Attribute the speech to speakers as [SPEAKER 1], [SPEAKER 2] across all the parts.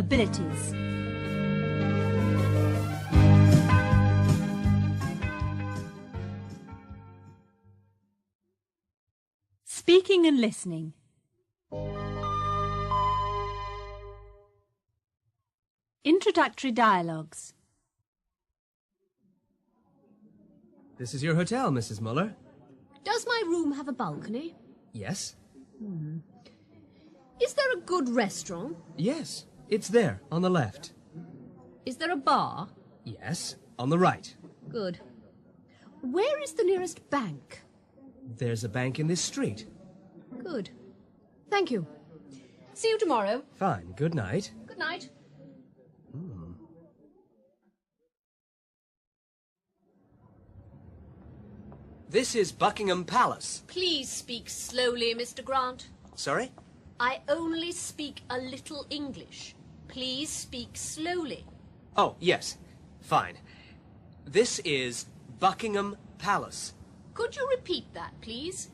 [SPEAKER 1] abilities. Speaking and listening. Introductory dialogues.
[SPEAKER 2] This is your hotel, Mrs. Muller.
[SPEAKER 3] Does my room have a balcony?
[SPEAKER 2] Yes?
[SPEAKER 3] Is there a good restaurant?
[SPEAKER 2] Yes, it's there, on the left.
[SPEAKER 3] Is there a bar?
[SPEAKER 2] Yes, on the right.
[SPEAKER 3] Good. Where is the nearest bank?
[SPEAKER 2] There's a bank in this street.
[SPEAKER 3] Good. Thank you. See you tomorrow.
[SPEAKER 2] Fine, good night.
[SPEAKER 3] Good night.
[SPEAKER 2] This is Buckingham Palace.
[SPEAKER 3] Please speak slowly, Mr. Grant.
[SPEAKER 2] Sorry?
[SPEAKER 3] I only speak a little English. Please speak slowly.
[SPEAKER 2] Oh, yes. Fine. This is Buckingham Palace.
[SPEAKER 3] Could you repeat that, please?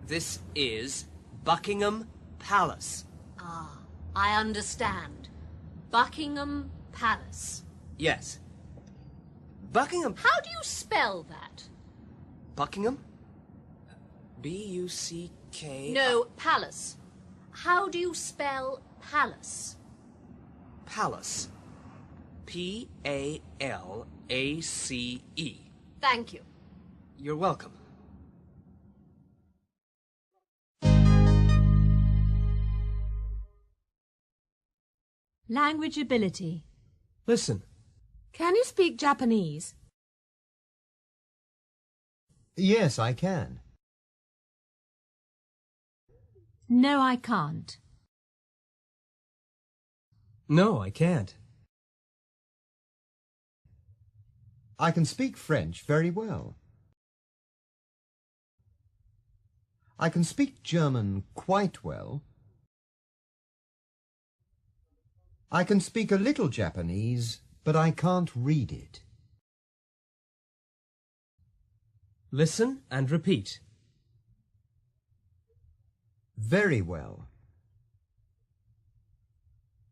[SPEAKER 2] This is Buckingham Palace.
[SPEAKER 3] Ah, I understand. Buckingham Palace.
[SPEAKER 2] Yes. Buckingham...
[SPEAKER 3] How do you spell that?
[SPEAKER 2] Buckingham? B-U-C-K...
[SPEAKER 3] No, palace. How do you spell palace?
[SPEAKER 2] Palace. P-A-L-A-C-E.
[SPEAKER 3] Thank you.
[SPEAKER 2] You're welcome.
[SPEAKER 1] Language ability.
[SPEAKER 2] Listen.
[SPEAKER 3] Can you speak Japanese?
[SPEAKER 4] Yes, I can.
[SPEAKER 1] No, I can't.
[SPEAKER 2] No, I can't.
[SPEAKER 4] I can speak French very well. I can speak German quite well. I can speak a little Japanese, but I can't read it.
[SPEAKER 2] Listen and repeat.
[SPEAKER 4] Very well.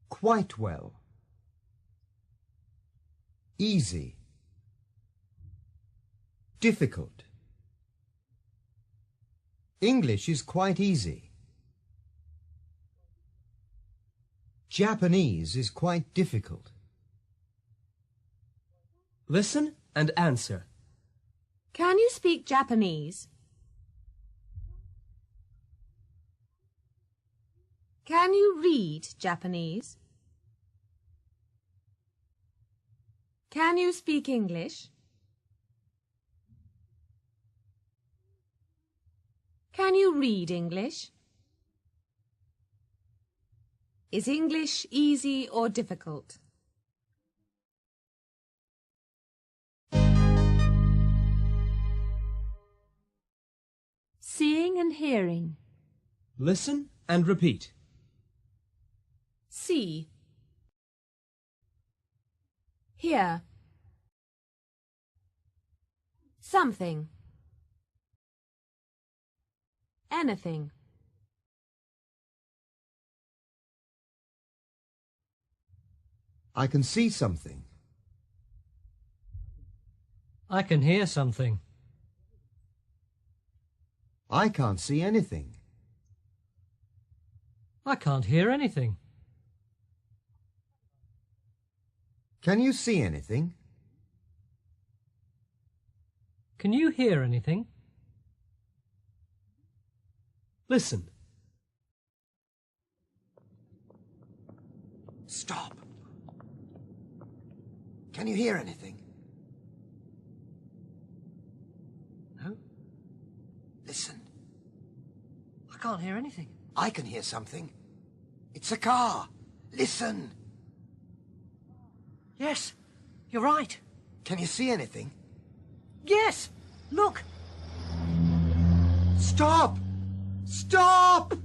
[SPEAKER 4] Quite well. Easy. Difficult. English is quite easy. Japanese is quite difficult.
[SPEAKER 2] Listen and answer.
[SPEAKER 3] Can you speak Japanese? Can you read Japanese? Can you speak English? Can you read English? Is English easy or difficult?
[SPEAKER 1] Seeing and hearing.
[SPEAKER 2] Listen and repeat.
[SPEAKER 3] See. Hear. Something. Anything.
[SPEAKER 4] I can see something.
[SPEAKER 5] I can hear something.
[SPEAKER 4] I can't see anything.
[SPEAKER 5] I can't hear anything.
[SPEAKER 4] Can you see anything?
[SPEAKER 5] Can you hear anything?
[SPEAKER 2] Listen.
[SPEAKER 4] Stop. Can you hear anything? No? Listen.
[SPEAKER 5] I can't hear anything.
[SPEAKER 4] I can hear something. It's a car. Listen.
[SPEAKER 5] Yes, you're right.
[SPEAKER 4] Can you see anything?
[SPEAKER 5] Yes, look.
[SPEAKER 4] Stop! Stop!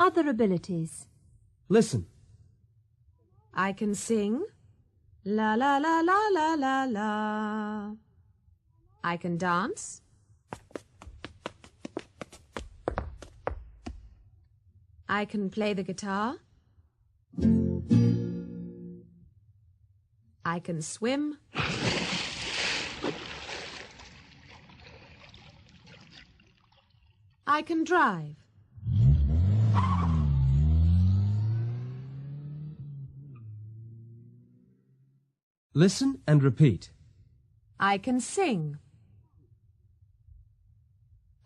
[SPEAKER 1] Other abilities.
[SPEAKER 2] Listen.
[SPEAKER 3] I can sing,
[SPEAKER 6] La la la la la la la. I can dance. I can play the guitar. I can swim. I can drive.
[SPEAKER 2] Listen and repeat.
[SPEAKER 6] I can sing.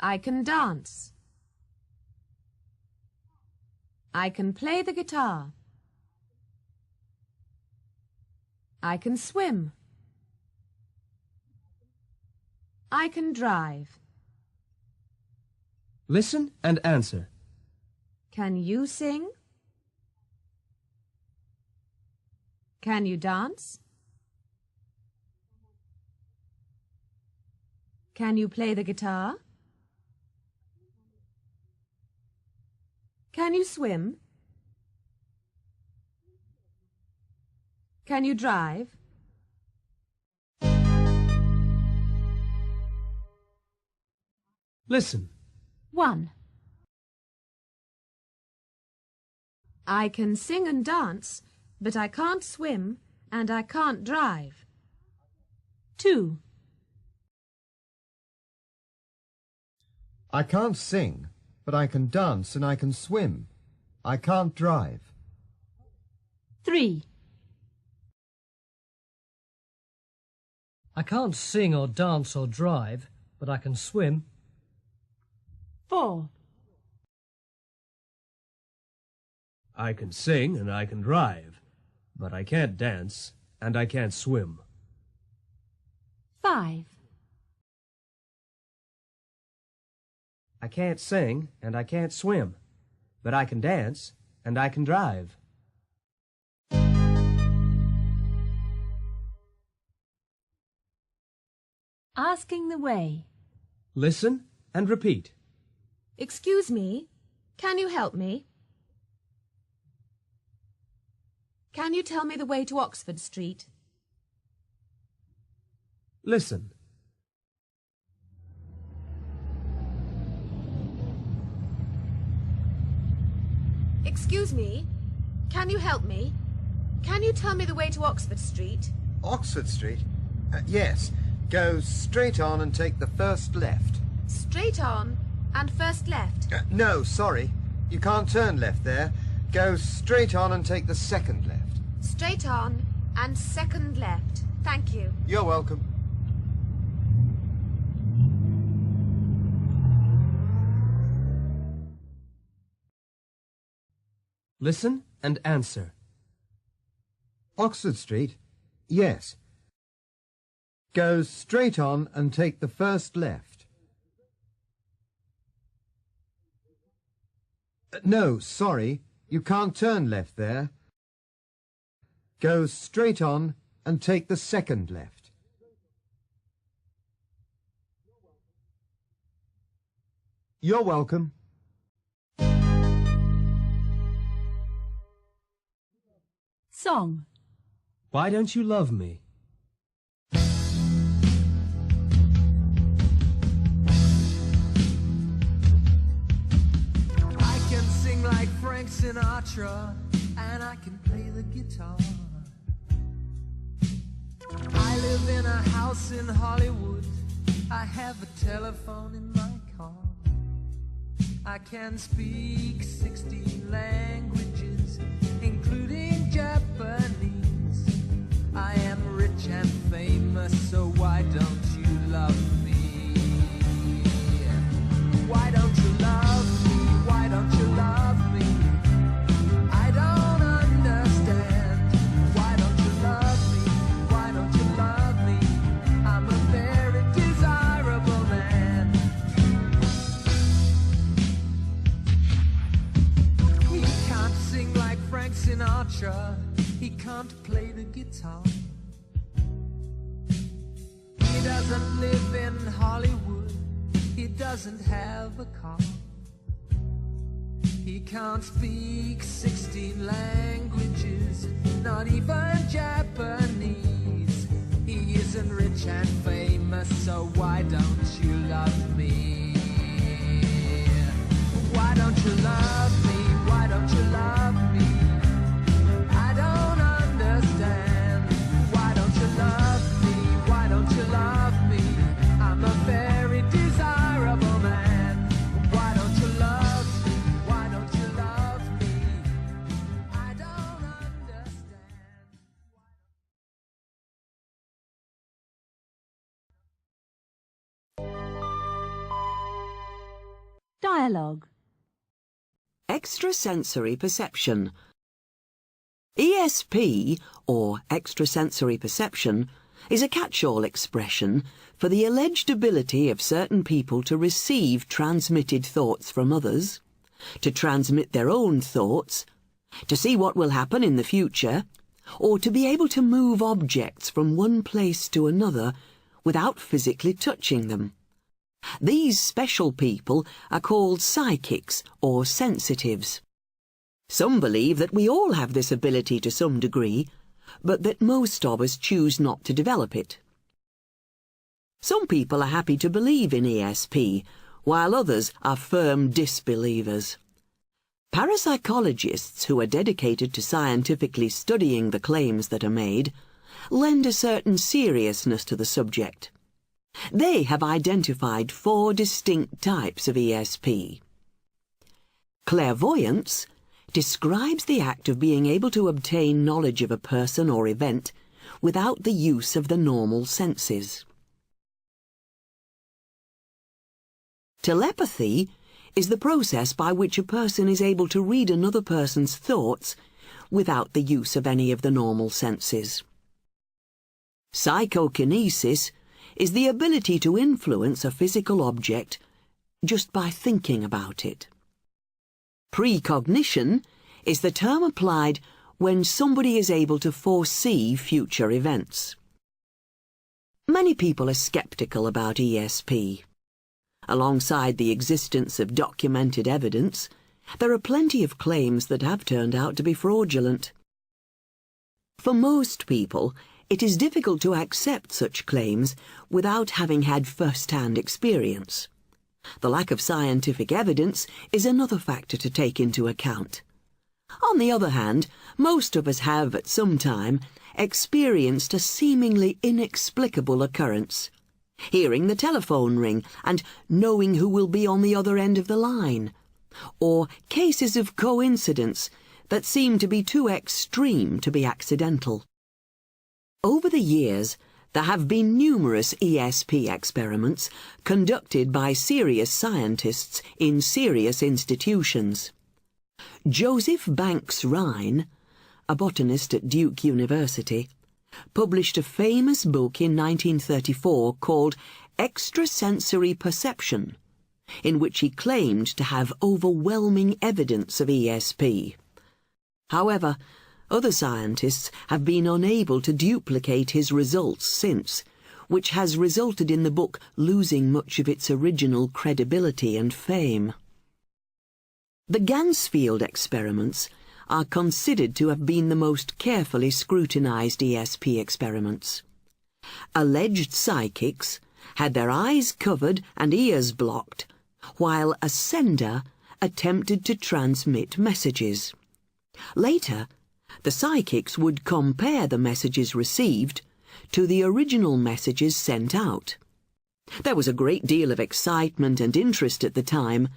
[SPEAKER 6] I can dance. I can play the guitar. I can swim. I can drive.
[SPEAKER 2] Listen and answer.
[SPEAKER 6] Can you sing? Can you dance? Can you play the guitar? Can you swim? Can you drive?
[SPEAKER 2] Listen.
[SPEAKER 1] 1.
[SPEAKER 6] I can sing and dance, but I can't swim and I can't drive.
[SPEAKER 1] 2.
[SPEAKER 4] I can't sing, but I can dance and I can swim. I can't drive.
[SPEAKER 1] 3.
[SPEAKER 5] I can't sing or dance or drive, but I can swim.
[SPEAKER 1] 4.
[SPEAKER 2] I can sing and I can drive, but I can't dance and I can't swim.
[SPEAKER 1] 5.
[SPEAKER 2] I can't sing and I can't swim, but I can dance and I can drive.
[SPEAKER 1] Asking the way.
[SPEAKER 2] Listen and repeat.
[SPEAKER 6] Excuse me, can you help me? Can you tell me the way to Oxford Street?
[SPEAKER 2] Listen.
[SPEAKER 6] Excuse me, can you help me? Can you tell me the way to Oxford Street?
[SPEAKER 4] Oxford Street? Yes. Go straight on and take the first left.
[SPEAKER 6] Straight on and first left.
[SPEAKER 4] No, sorry. You can't turn left there. Go straight on and take the second left.
[SPEAKER 6] Straight on and second left. Thank you.
[SPEAKER 4] You're welcome.
[SPEAKER 2] Listen and answer.
[SPEAKER 4] Oxford Street? Yes. Go straight on and take the first left. No, sorry. You can't turn left there. Go straight on and take the second left. You're welcome.
[SPEAKER 1] Song.
[SPEAKER 2] Why don't you love me?
[SPEAKER 7] I can sing like Frank Sinatra, and I can play the guitar. I live in a house in Hollywood. I have a telephone in my car. I can speak 16 languages, including Japanese. I am rich and famous, so why don't you love me? Why don't you love me? Why don't you love me? I don't understand. Why don't you love me? Why don't you love me? I'm a very desirable man. He can't sing like Frank Sinatra. He can't play the guitar. He doesn't live in Hollywood. He doesn't have a car. He can't speak 16 languages, not even Japanese. He isn't rich and famous, so why don't you love me? Why don't you love me? Why don't you love me? I don't understand. Why don't you love me? Why don't you love me? I'm a very desirable man. Why don't you love me? Why don't you love me? I don't understand.
[SPEAKER 1] Dialogue.
[SPEAKER 8] Extrasensory perception. ESP, or extrasensory perception, is a catch-all expression for the alleged ability of certain people to receive transmitted thoughts from others, to transmit their own thoughts, to see what will happen in the future, or to be able to move objects from one place to another without physically touching them. These special people are called psychics or sensitives. Some believe that we all have this ability to some degree, but that most of us choose not to develop it. Some people are happy to believe in ESP, while others are firm disbelievers. Parapsychologists who are dedicated to scientifically studying the claims that are made lend a certain seriousness to the subject. They have identified 4 distinct types of ESP. Clairvoyance describes the act of being able to obtain knowledge of a person or event without the use of the normal senses. Telepathy is the process by which a person is able to read another person's thoughts without the use of any of the normal senses. Psychokinesis is the ability to influence a physical object just by thinking about it. Precognition is the term applied when somebody is able to foresee future events. Many people are skeptical about ESP. Alongside the existence of documented evidence, there are plenty of claims that have turned out to be fraudulent. For most people, it is difficult to accept such claims without having had first-hand experience. The lack of scientific evidence is another factor to take into account. On the other hand, most of us have, at some time, experienced a seemingly inexplicable occurrence. Hearing the telephone ring and knowing who will be on the other end of the line. Or cases of coincidence that seem to be too extreme to be accidental. Over the years, there have been numerous ESP experiments conducted by serious scientists in serious institutions. Joseph Banks Rhine, a botanist at Duke University, published a famous book in 1934 called Extrasensory Perception, in which he claimed to have overwhelming evidence of ESP. However, other scientists have been unable to duplicate his results since, which has resulted in the book losing much of its original credibility and fame. The Gansfield experiments are considered to have been the most carefully scrutinized ESP experiments. Alleged psychics had their eyes covered and ears blocked, while a sender attempted to transmit messages. Later, the psychics would compare the messages received to the original messages sent out. There was a great deal of excitement and interest at the time,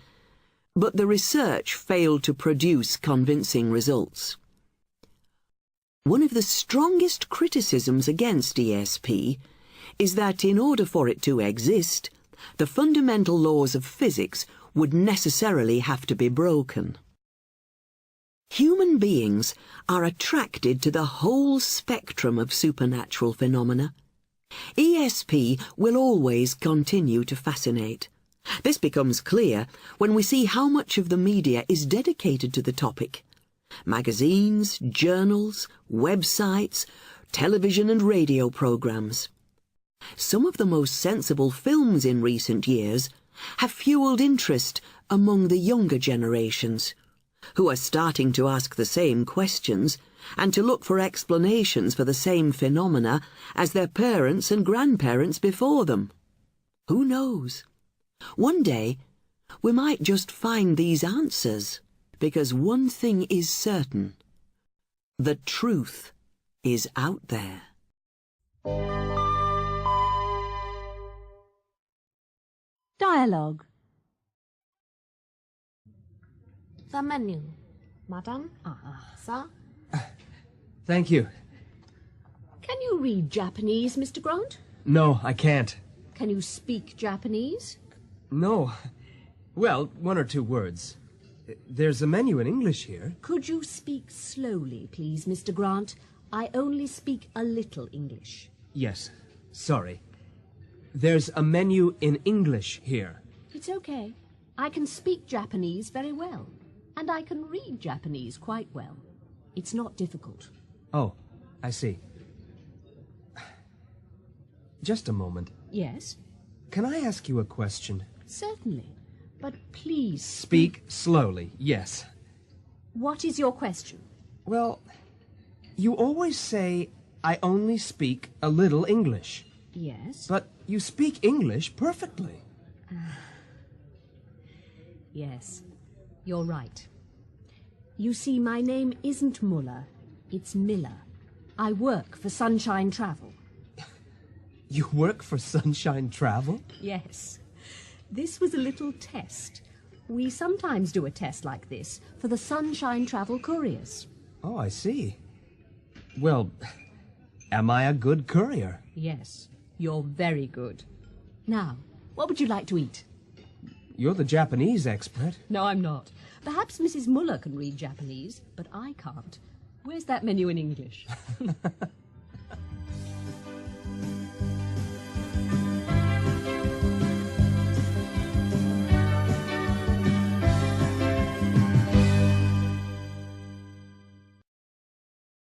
[SPEAKER 8] but the research failed to produce convincing results. One of the strongest criticisms against ESP is that in order for it to exist, the fundamental laws of physics would necessarily have to be broken. Human beings are attracted to the whole spectrum of supernatural phenomena. ESP will always continue to fascinate. This becomes clear when we see how much of the media is dedicated to the topic. Magazines, journals, websites, television and radio programs. Some of the most sensible films in recent years have fueled interest among the younger generations, who are starting to ask the same questions and to look for explanations for the same phenomena as their parents and grandparents before them. Who knows? One day, we might just find these answers, because one thing is certain. The truth is out there.
[SPEAKER 1] Dialogue.
[SPEAKER 6] The menu. Madam? Sir?
[SPEAKER 2] Thank you.
[SPEAKER 3] Can you read Japanese, Mr. Grant?
[SPEAKER 2] No, I can't.
[SPEAKER 3] Can you speak Japanese?
[SPEAKER 2] No. Well, one or two words. There's a menu in English here.
[SPEAKER 3] Could you speak slowly, please, Mr. Grant? I only speak a little English.
[SPEAKER 2] Yes, sorry. There's a menu in English here.
[SPEAKER 3] It's okay. I can speak Japanese very well. And I can read Japanese quite well. It's not difficult.
[SPEAKER 2] Oh, I see. Just a moment.
[SPEAKER 3] Yes?
[SPEAKER 2] Can I ask you a question?
[SPEAKER 3] Certainly. But please
[SPEAKER 2] Speak slowly, yes.
[SPEAKER 3] What is your question?
[SPEAKER 2] Well, you always say, I only speak a little English.
[SPEAKER 3] Yes?
[SPEAKER 2] But you speak English perfectly.
[SPEAKER 3] Yes, you're right. You see, my name isn't Muller, it's Miller. I work for Sunshine Travel.
[SPEAKER 2] You work for Sunshine Travel?
[SPEAKER 3] Yes. This was a little test. We sometimes do a test like this for the Sunshine Travel couriers.
[SPEAKER 2] Oh, I see. Well, am I a good courier?
[SPEAKER 3] Yes, you're very good. Now, what would you like to eat?
[SPEAKER 2] You're the Japanese expert.
[SPEAKER 3] No, I'm not. Perhaps Mrs. Muller can read Japanese, but I can't. Where's that menu in English?